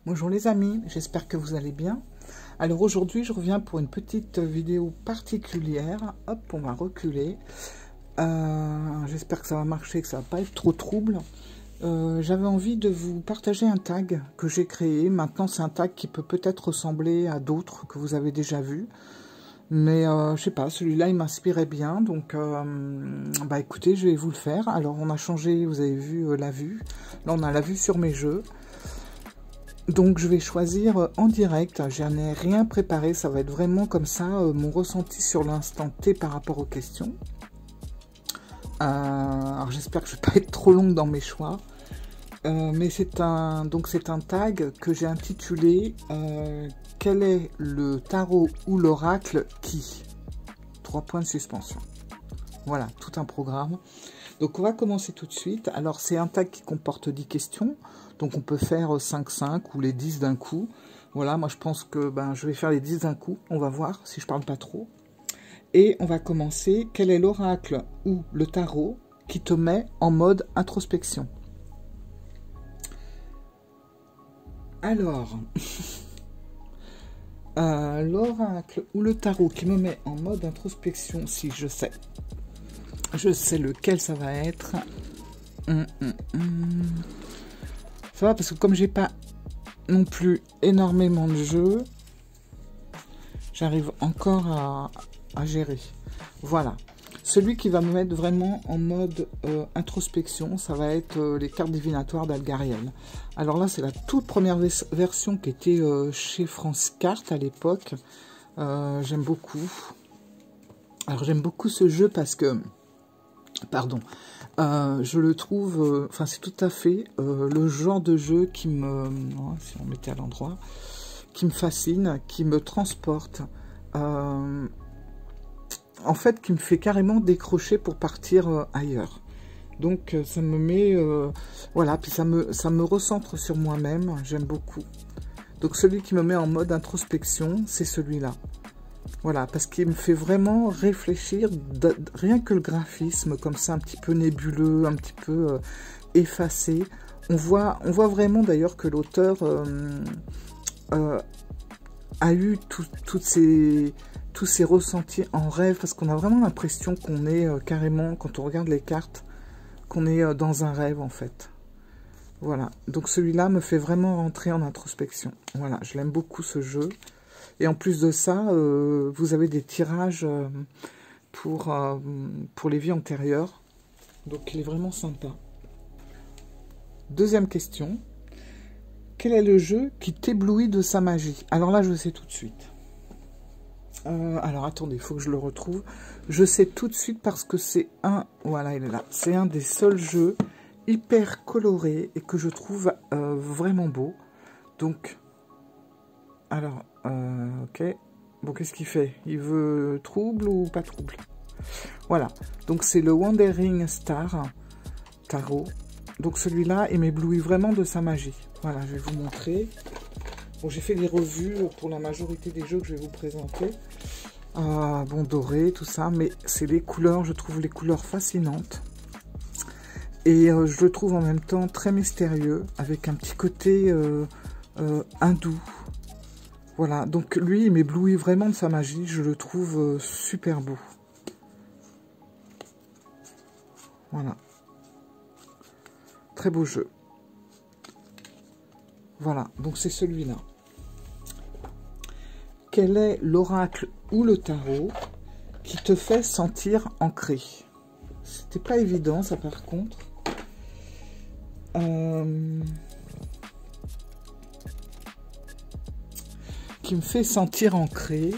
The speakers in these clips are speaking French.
Bonjour les amis, j'espère que vous allez bien. Alors aujourd'hui, je reviens pour une petite vidéo particulière. Hop, on va reculer. J'espère que ça va marcher, que ça va pas être trop trouble. J'avais envie de vous partager un tag que j'ai créé. Maintenant, c'est un tag qui peut peut-être ressembler à d'autres que vous avez déjà vus. Mais je sais pas, celui-là, il m'inspirait bien. Donc, bah écoutez, je vais vous le faire. Alors, on a changé, vous avez vu la vue. Là, on a la vue sur mes jeux. Donc je vais choisir en direct, je n'ai rien préparé, ça va être vraiment comme ça, mon ressenti sur l'instant T par rapport aux questions. Alors j'espère que je ne vais pas être trop longue dans mes choix. Mais c'est un tag que j'ai intitulé quel est le tarot ou l'oracle qui ? 3 points de suspension. Voilà, tout un programme. Donc on va commencer tout de suite. Alors c'est un tag qui comporte 10 questions. Donc on peut faire 5-5 ou les 10 d'un coup. Voilà, moi je pense que je vais faire les 10 d'un coup. On va voir si je parle pas trop. Et on va commencer. Quel est l'oracle ou le tarot qui te met en mode introspection? Alors, l'oracle ou le tarot qui me met en mode introspection, si je sais. Je sais lequel ça va être. Ça va parce que comme j'ai pas non plus énormément de jeux, j'arrive encore à gérer. Voilà. Celui qui va me mettre vraiment en mode introspection, ça va être les cartes divinatoires d'Algariel. Alors là, c'est la toute première version qui était chez France Cartes à l'époque. J'aime beaucoup. Alors j'aime beaucoup ce jeu parce que... Pardon. Je le trouve, enfin c'est tout à fait le genre de jeu qui me, si on mettait à l'endroit, qui me fascine, qui me transporte, en fait qui me fait carrément décrocher pour partir ailleurs. Donc ça me met, voilà, puis ça me recentre sur moi-même, j'aime beaucoup. Donc celui qui me met en mode introspection, c'est celui-là. Voilà, parce qu'il me fait vraiment réfléchir, rien que le graphisme, comme ça, un petit peu nébuleux, un petit peu effacé. On voit vraiment d'ailleurs que l'auteur a eu tous ces ressentis en rêve, parce qu'on a vraiment l'impression qu'on est carrément, quand on regarde les cartes, qu'on est dans un rêve en fait. Voilà, donc celui-là me fait vraiment rentrer en introspection. Voilà, je l'aime beaucoup ce jeu. Et en plus de ça, vous avez des tirages pour les vies antérieures. Donc il est vraiment sympa. Deuxième question. Quel est le jeu qui t'éblouit de sa magie? Alors là, je sais tout de suite. Alors attendez, il faut que je le retrouve. Je sais tout de suite parce que c'est un... Voilà, il est là. C'est un des seuls jeux hyper colorés et que je trouve vraiment beau. Donc... Alors, ok. Bon, qu'est-ce qu'il fait? Il veut trouble ou pas trouble? Voilà. Donc, c'est le Wandering Star Tarot. Donc, celui-là, il m'éblouit vraiment de sa magie. Voilà, je vais vous montrer. Bon, j'ai fait des revues pour la majorité des jeux que je vais vous présenter. Bon, doré, tout ça. Mais c'est les couleurs, je trouve les couleurs fascinantes. Et je le trouve en même temps très mystérieux, avec un petit côté hindou. Voilà, donc lui, il m'éblouit vraiment de sa magie. Je le trouve super beau. Voilà. Très beau jeu. Voilà, donc c'est celui-là. Quel est l'oracle ou le tarot qui te fait sentir ancré? C'était pas évident, ça, par contre. Qui me fait sentir ancré.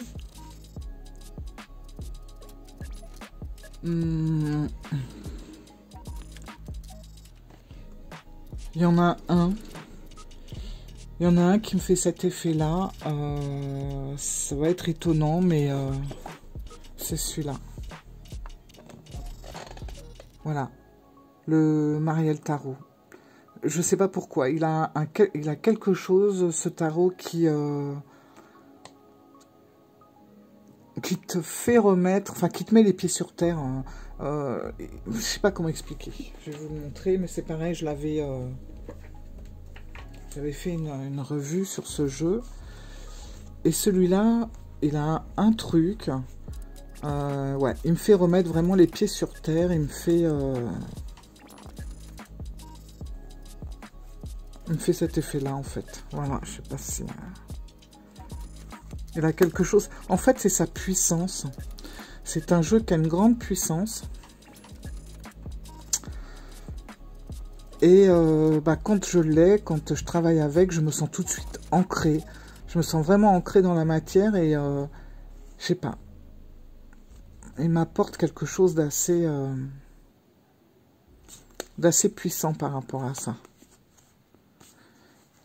Il y en a un. Il y en a un qui me fait cet effet-là. Ça va être étonnant, mais c'est celui-là. Voilà. Le Mariel Tarot. Je sais pas pourquoi. Il a quelque chose, ce tarot, qui te fait remettre, enfin qui te met les pieds sur terre. Je sais pas comment expliquer. Je vais vous le montrer, mais c'est pareil, je l'avais J'avais fait une revue sur ce jeu. Et celui-là, il a un truc. Ouais, il me fait remettre vraiment les pieds sur terre. Il me fait cet effet-là, en fait. Voilà, je sais pas si... Il a quelque chose... En fait, c'est sa puissance. C'est un jeu qui a une grande puissance. Et quand je l'ai, quand je travaille avec, je me sens tout de suite ancrée. Je me sens vraiment ancrée dans la matière et je sais pas. Il m'apporte quelque chose d'assez puissant par rapport à ça.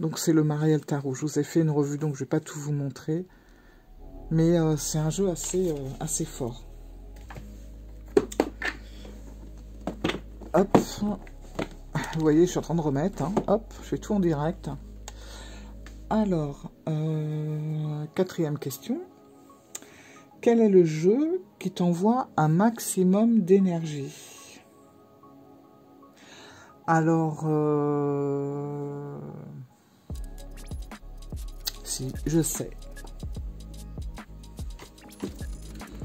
Donc c'est le Mariel Tarot. Je vous ai fait une revue, donc je vais pas tout vous montrer. Mais c'est un jeu assez fort. Hop. Vous voyez, je suis en train de remettre. Hein. Hop, je fais tout en direct. Alors, 4e question. Quel est le jeu qui t'envoie un maximum d'énergie? Alors, si, je sais.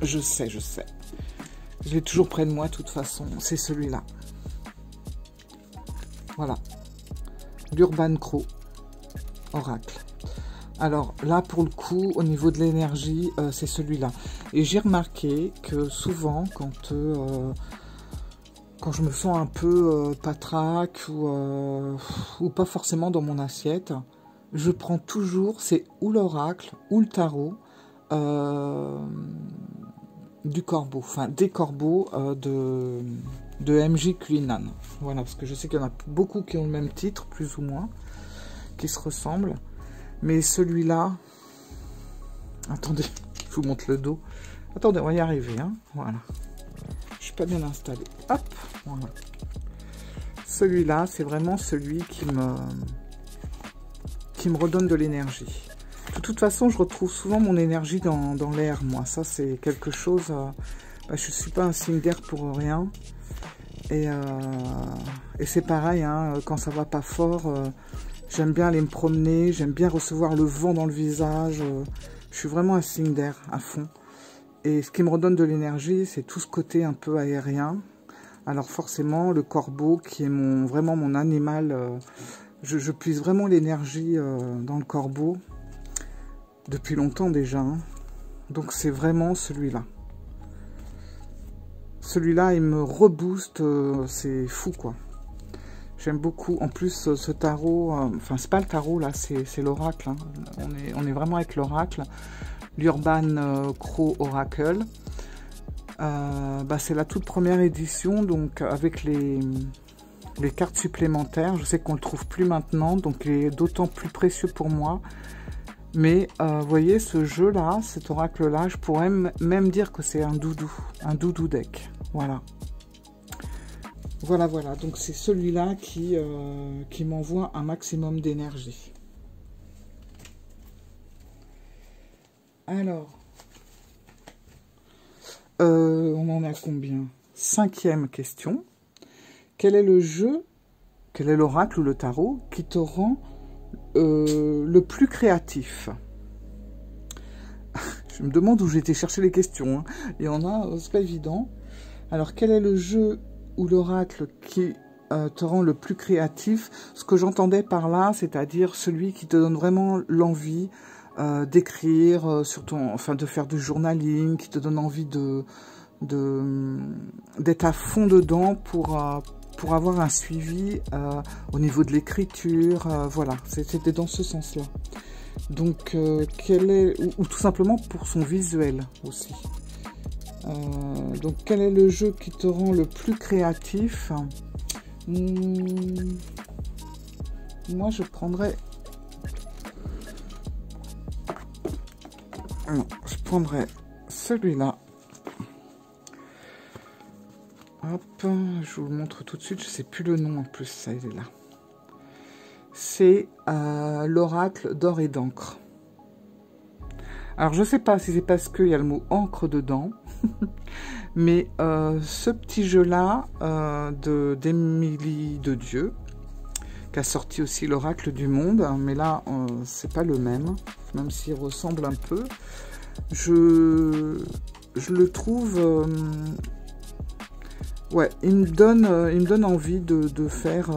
Je sais. Je l'ai toujours près de moi, de toute façon. C'est celui-là. Voilà. L'Urban Crow Oracle. Alors là, pour le coup, au niveau de l'énergie, c'est celui-là. Et j'ai remarqué que souvent, quand je me sens un peu patraque ou pas forcément dans mon assiette, je prends toujours, c'est ou l'oracle ou le tarot du corbeau, enfin des corbeaux de MJ Cullinan. Voilà, parce que je sais qu'il y en a beaucoup qui ont le même titre, plus ou moins, qui se ressemblent. Mais celui-là... Attendez, je vous montre le dos. Attendez, on va y arriver, hein. Voilà. Je suis pas bien installée. Hop, voilà. Celui-là, c'est vraiment celui qui me redonne de l'énergie. De toute façon, je retrouve souvent mon énergie dans l'air, moi. Ça, c'est quelque chose... je suis pas un signe d'air pour rien. Et c'est pareil, hein, quand ça va pas fort... j'aime bien aller me promener, j'aime bien recevoir le vent dans le visage. Je suis vraiment un signe d'air à fond. Et ce qui me redonne de l'énergie, c'est tout ce côté un peu aérien. Alors forcément, le corbeau, qui est vraiment mon animal, je puise vraiment l'énergie dans le corbeau. Depuis longtemps déjà. Hein. Donc c'est vraiment celui-là. Celui-là, il me rebooste, c'est fou quoi. J'aime beaucoup. En plus, ce tarot, enfin, c'est pas le tarot, là, c'est l'oracle. Hein. On est vraiment avec l'oracle. L'Urban Crow Oracle. C'est la toute première édition, donc avec les cartes supplémentaires. Je sais qu'on le trouve plus maintenant, donc il est d'autant plus précieux pour moi. Mais, vous voyez, ce jeu-là, cet oracle-là, je pourrais même dire que c'est un doudou deck. Voilà. Voilà, donc c'est celui-là qui m'envoie un maximum d'énergie. Alors, on en a combien? 5e question. Quel est le jeu, quel est l'oracle ou le tarot qui te rend le plus créatif? Je me demande où j'ai été chercher les questions. Hein. Il y en a, c'est pas évident. Alors, quel est le jeu ou l'oracle qui te rend le plus créatif? Ce que j'entendais par là, c'est-à-dire celui qui te donne vraiment l'envie d'écrire, enfin de faire du journaling, qui te donne envie d'être à fond dedans pour avoir un suivi au niveau de l'écriture. Voilà, c'était dans ce sens-là. Donc, ou tout simplement pour son visuel aussi. Donc, quel est le jeu qui te rend le plus créatif? Moi, je prendrais... Non, je prendrais celui-là. Hop, je vous le montre tout de suite. Je ne sais plus le nom en plus, ça, il est là. C'est l'oracle d'or et d'encre. Alors, je ne sais pas si c'est parce qu'il y a le mot encre dedans. Mais ce petit jeu-là d'Émilie de Dieu, qui a sorti aussi l'oracle du monde, mais là, c'est pas le même s'il ressemble un peu. Je le trouve... ouais, il me donne envie de faire...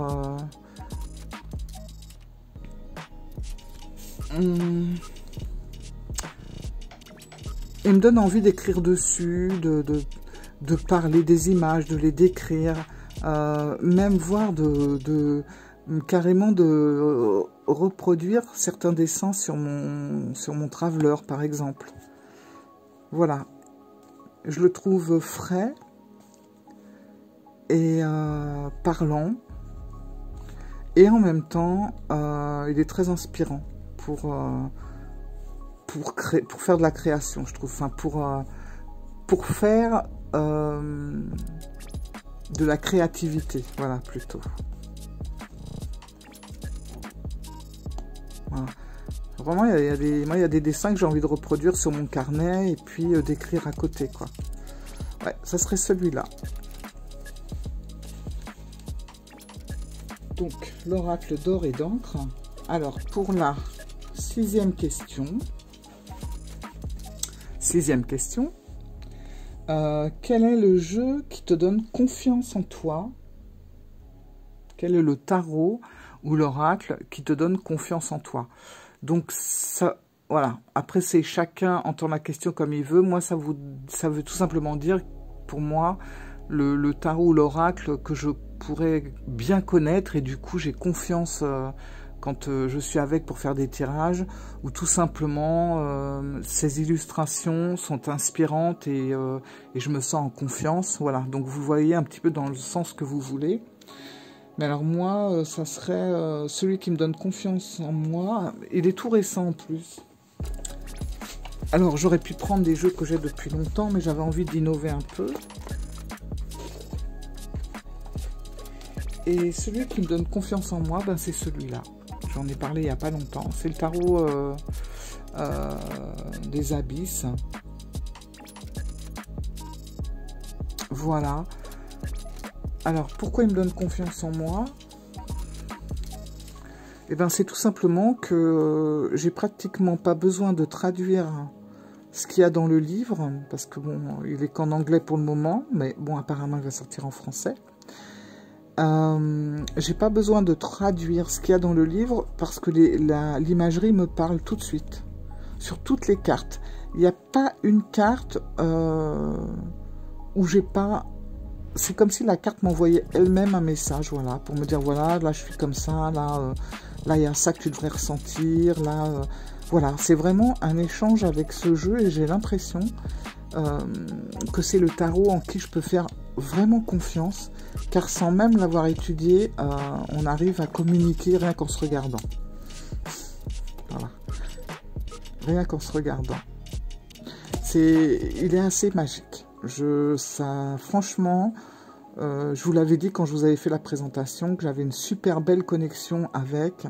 il me donne envie d'écrire dessus, de parler des images, de les décrire, même voire carrément de reproduire certains dessins sur mon Traveler, par exemple. Voilà. Je le trouve frais et parlant. Et en même temps, il est très inspirant pour faire de la création, je trouve. Enfin, pour faire de la créativité, voilà, plutôt. Voilà. Vraiment, il y a des dessins que j'ai envie de reproduire sur mon carnet et puis d'écrire à côté, quoi. Ouais, ça serait celui-là. Donc, l'oracle d'or et d'encre. Alors, pour la sixième question. Quel est le jeu qui te donne confiance en toi? Quel est le tarot ou l'oracle qui te donne confiance en toi? Donc, ça, voilà. Après, c'est chacun entend la question comme il veut. Moi, ça veut tout simplement dire, pour moi, le tarot ou l'oracle que je pourrais bien connaître et du coup, j'ai confiance quand je suis avec pour faire des tirages, ou tout simplement ces illustrations sont inspirantes et je me sens en confiance. Voilà, donc vous voyez un petit peu dans le sens que vous voulez. Mais alors moi, ça serait celui qui me donne confiance en moi. Il est tout récent en plus. Alors j'aurais pu prendre des jeux que j'ai depuis longtemps, mais j'avais envie d'innover un peu. Et celui qui me donne confiance en moi, ben, c'est celui-là. J'en ai parlé il n'y a pas longtemps. C'est le tarot des abysses. Voilà. Alors, pourquoi il me donne confiance en moi? Eh bien, c'est tout simplement que j'ai pratiquement pas besoin de traduire ce qu'il y a dans le livre, parce que bon, il est qu'en anglais pour le moment, mais bon, apparemment, il va sortir en français. J'ai pas besoin de traduire ce qu'il y a dans le livre parce que l'imagerie me parle tout de suite sur toutes les cartes. Il n'y a pas une carte où j'ai pas... C'est comme si la carte m'envoyait elle-même un message, voilà, pour me dire voilà, là je suis comme ça, là il y a ça que tu devrais ressentir, là voilà, c'est vraiment un échange avec ce jeu et j'ai l'impression que c'est le tarot en qui je peux faire vraiment confiance, car sans même l'avoir étudié, on arrive à communiquer rien qu'en se regardant. Voilà. Rien qu'en se regardant. Il est assez magique. Franchement, je vous l'avais dit quand je vous avais fait la présentation, que j'avais une super belle connexion avec,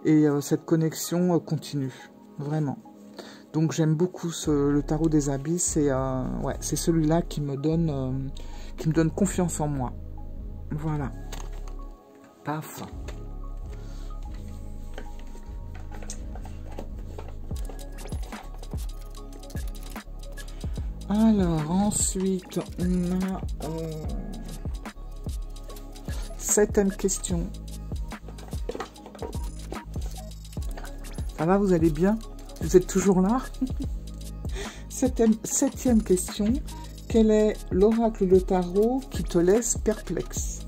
et cette connexion continue, vraiment. Donc j'aime beaucoup le tarot des abysses, et ouais, c'est celui-là qui me donne confiance en moi. Voilà. Paf. Alors, ensuite, on a... septième question. Ça va, vous allez bien? Vous êtes toujours là? Septième question. Quel est l'oracle de tarot qui te laisse perplexe?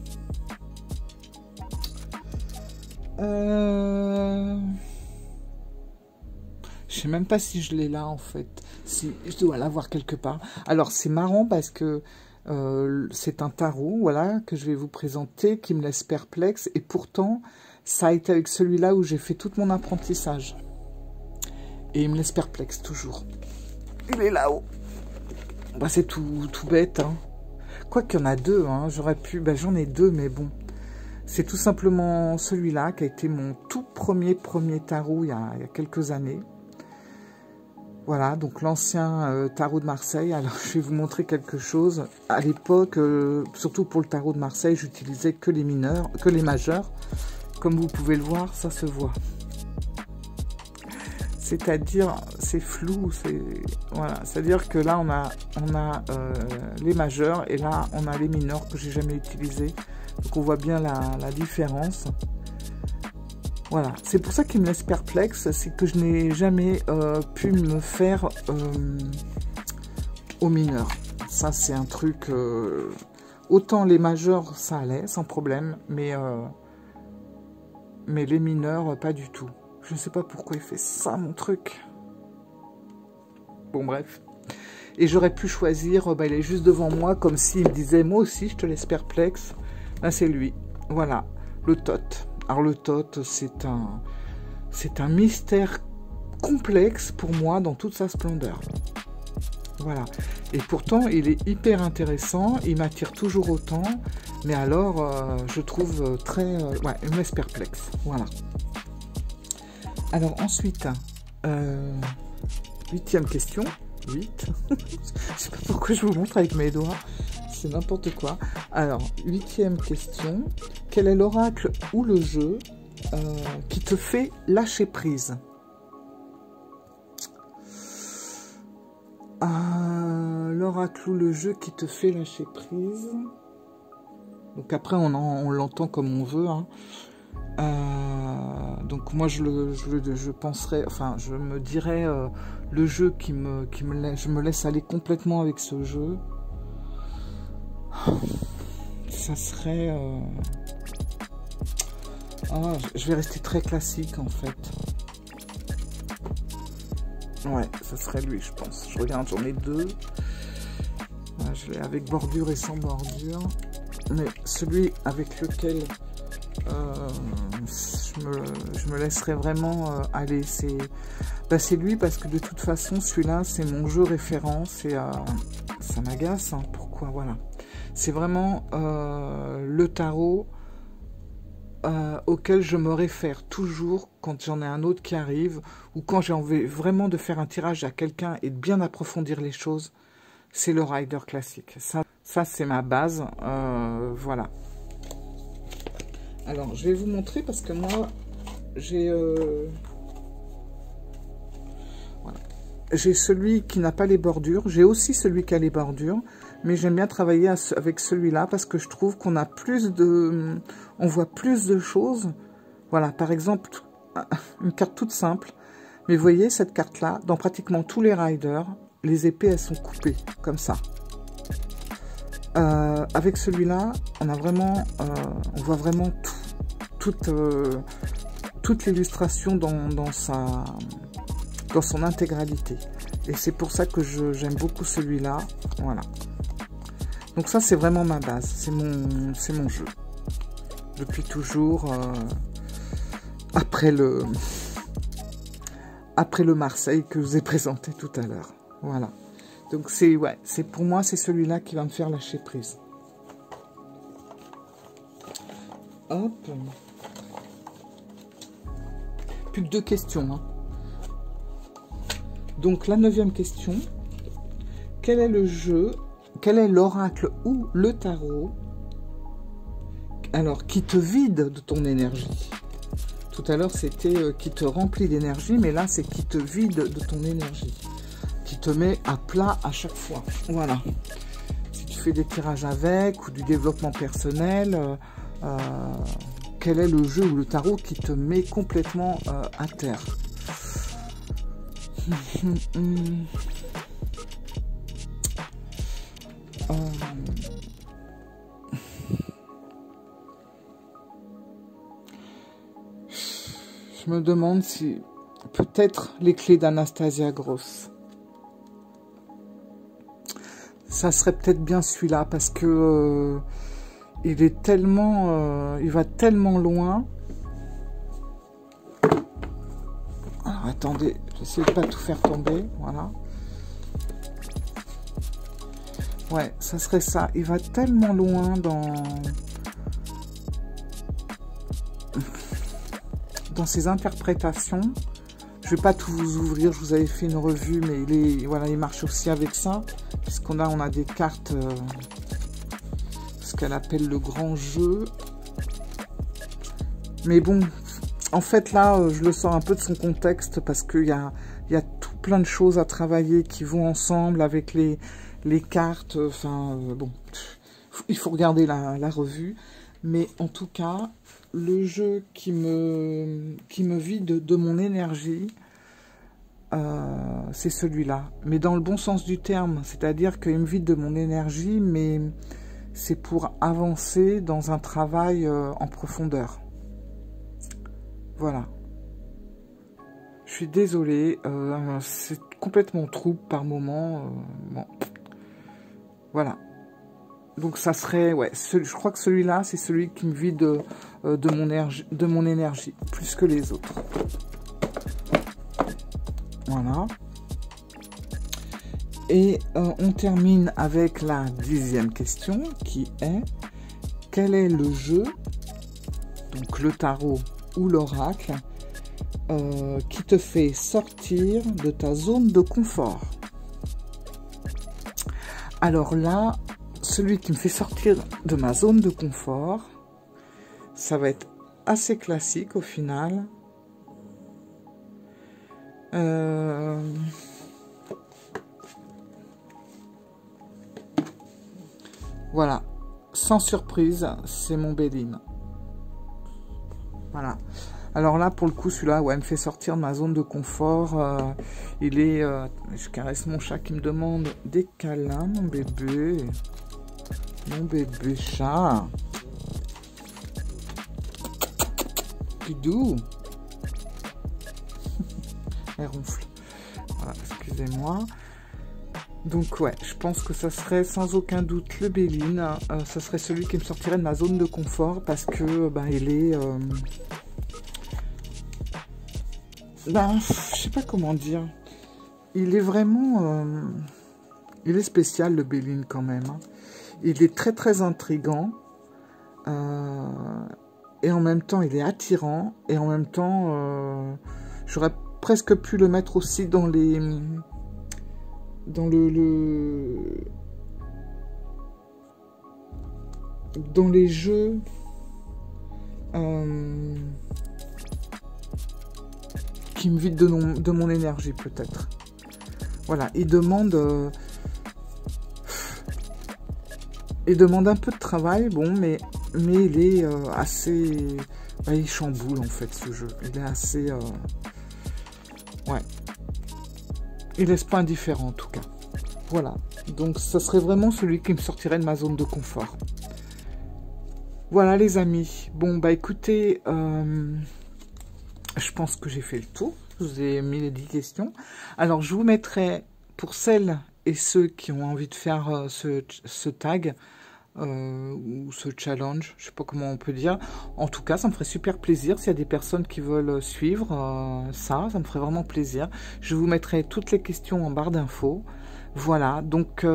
Je sais même pas si je l'ai là, en fait. Si, je dois l'avoir quelque part. Alors, c'est marrant parce que c'est un tarot, voilà, que je vais vous présenter, qui me laisse perplexe. Et pourtant, ça a été avec celui-là où j'ai fait tout mon apprentissage. Et il me laisse perplexe, toujours. Il est là-haut. Bah, c'est tout bête, hein. Quoi qu'il y en a deux, hein. J'aurais pu... Bah, j'en ai deux, mais bon. C'est tout simplement celui-là qui a été mon tout premier tarot il y a quelques années. Voilà, donc l'ancien tarot de Marseille. Alors, je vais vous montrer quelque chose. À l'époque, surtout pour le tarot de Marseille, j'utilisais que les mineurs, que les majeurs. Comme vous pouvez le voir, ça se voit. C'est-à-dire, c'est flou, voilà. C'est-à-dire que là, on a les majeurs et là, on a les mineurs que j'ai jamais utilisés. Donc, on voit bien la différence. Voilà. C'est pour ça qu'il me laisse perplexe, c'est que je n'ai jamais pu me faire aux mineurs. Ça, c'est un truc... autant les majeurs, ça allait, sans problème, mais les mineurs, pas du tout. Je ne sais pas pourquoi il fait ça, mon truc. Bon, bref. Et j'aurais pu choisir, il est juste devant moi, comme s'il me disait, moi aussi, je te laisse perplexe. Là, c'est lui. Voilà, le Thoth. Alors, le Thoth, c'est un mystère complexe pour moi dans toute sa splendeur. Voilà. Et pourtant, il est hyper intéressant. Il m'attire toujours autant. Mais alors, je trouve très... ouais, il me laisse perplexe. Voilà. Alors ensuite, 8e question. 8. Je sais pas pourquoi je vous montre avec mes doigts. C'est n'importe quoi. Alors, 8e question. Quel est l'oracle ou le jeu qui te fait lâcher prise? L'oracle ou le jeu qui te fait lâcher prise. Donc après, on l'entend comme on veut, hein. Donc moi je penserais, enfin je me dirais le jeu je me laisse aller complètement avec ce jeu. Ça serait je vais rester très classique en fait. Ouais, ça serait lui je pense. Je regarde, j'en ai deux. Voilà, je l'ai avec bordure et sans bordure. Mais celui avec lequel je me laisserai vraiment aller, c'est lui, parce que de toute façon celui-là c'est mon jeu référence et ça m'agace, hein, pourquoi, voilà, c'est vraiment le tarot auquel je me réfère toujours quand j'en ai un autre qui arrive, ou quand j'ai envie vraiment de faire un tirage à quelqu'un et de bien approfondir les choses, c'est le Rider classique, ça c'est ma base, voilà. Alors, je vais vous montrer parce que moi, j'ai voilà. J'ai celui qui n'a pas les bordures. J'ai aussi celui qui a les bordures. Mais j'aime bien travailler avec celui-là parce que je trouve qu'on a plus de... On voit plus de choses. Voilà, par exemple, une carte toute simple. Mais vous voyez, cette carte-là, dans pratiquement tous les riders, les épées, elles sont coupées, comme ça. Avec celui-là, on a vraiment, on voit vraiment toute l'illustration dans son intégralité. Et c'est pour ça que j'aime beaucoup celui-là. Voilà. Donc ça, c'est vraiment ma base. C'est mon jeu. Depuis toujours, après le Marseille que je vous ai présenté tout à l'heure. Voilà. Donc pour moi, c'est celui-là qui va me faire lâcher prise. Hop. Plus que 2 questions. Hein. Donc la 9e question. Quel est le jeu, quel est l'oracle ou le tarot, alors, qui te vide de ton énergie? Tout à l'heure, c'était qui te remplit d'énergie, mais là, c'est qui te vide de ton énergie. Qui te met à plat à chaque fois. Voilà. Si tu fais des tirages avec ou du développement personnel, quel est le jeu ou le tarot qui te met complètement à terre? Je me demande si peut-être les clés d'Anastasia Gross. Ça serait peut-être bien celui-là parce que il est tellement, il va tellement loin. Alors, attendez, j'essaie de pas tout faire tomber, voilà. Ouais, ça serait ça. Il va tellement loin dans ses interprétations. Je vais pas tout vous ouvrir, je vous avais fait une revue, mais voilà, il marche aussi avec ça, puisqu'on a des cartes, ce qu'elle appelle le grand jeu. Mais bon, en fait, là, je le sors un peu de son contexte parce qu'il y a tout plein de choses à travailler qui vont ensemble avec les cartes. Enfin, bon, il faut regarder la revue. Mais en tout cas, le jeu qui me vide de mon énergie, c'est celui-là. Mais dans le bon sens du terme. C'est-à-dire qu'il me vide de mon énergie, mais c'est pour avancer dans un travail en profondeur. Voilà. Je suis désolée, c'est complètement trouble par moment. Bon. Voilà. Donc ça serait, ouais, je crois que celui-là, c'est celui qui me vide de mon énergie, plus que les autres. Voilà. Et on termine avec la 10e question, qui est, quel est le jeu, donc le tarot ou l'oracle, qui te fait sortir de ta zone de confort? Alors là, celui qui me fait sortir de ma zone de confort, ça va être assez classique au final. Voilà, sans surprise, c'est mon Béline. Voilà. Alors là, pour le coup, celui-là, ouais, me fait sortir de ma zone de confort. Il est... je caresse mon chat qui me demande des câlins, mon bébé. Mon bébé chat. Doudou. Elle ronfle. Voilà, excusez-moi. Donc ouais, je pense que ça serait sans aucun doute le Béline. Ça serait celui qui me sortirait de ma zone de confort parce que il est... je sais pas comment dire. Il est vraiment... il est spécial, le Béline, quand même. Hein. Il est très, très intriguant. Et en même temps, il est attirant. Et en même temps, j'aurais presque pu le mettre aussi dans les... Dans dans les jeux... qui me vide de mon énergie, peut-être. Voilà, il demande un peu de travail, bon, mais il est assez... il chamboule, en fait, ce jeu. Il est assez... ouais. Il laisse pas indifférent, en tout cas. Voilà. Donc, ça serait vraiment celui qui me sortirait de ma zone de confort. Voilà, les amis. Bon, écoutez... je pense que j'ai fait le tour. Je vous ai mis les 10 questions. Alors, je vous mettrai, pour celles et ceux qui ont envie de faire ce tag, ou ce challenge, je ne sais pas comment on peut dire. En tout cas, ça me ferait super plaisir. S'il y a des personnes qui veulent suivre ça me ferait vraiment plaisir. Je vous mettrai toutes les questions en barre d'infos. Voilà, donc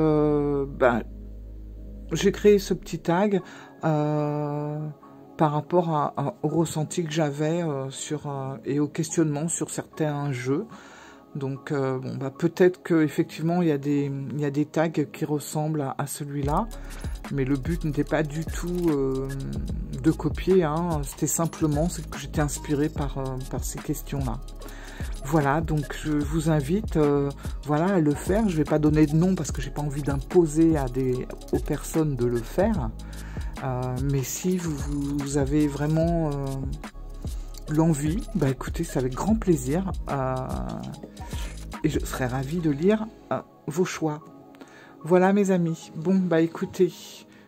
j'ai créé ce petit tag par rapport au ressenti que j'avais et au questionnement sur certains jeux. Donc peut-être qu'effectivement il y a des tags qui ressemblent à celui-là, mais le but n'était pas du tout de copier, hein. C'était simplement que j'étais inspirée par ces questions-là. Voilà, donc je vous invite à le faire. Je ne vais pas donner de nom parce que j'ai pas envie d'imposer aux personnes de le faire. Mais si vous avez vraiment l'envie, écoutez, c'est avec grand plaisir. Et je serais ravie de lire vos choix. Voilà, mes amis. Bon, écoutez,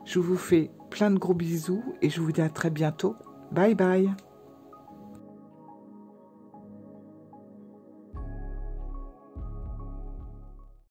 je vous fais plein de gros bisous et je vous dis à très bientôt. Bye bye.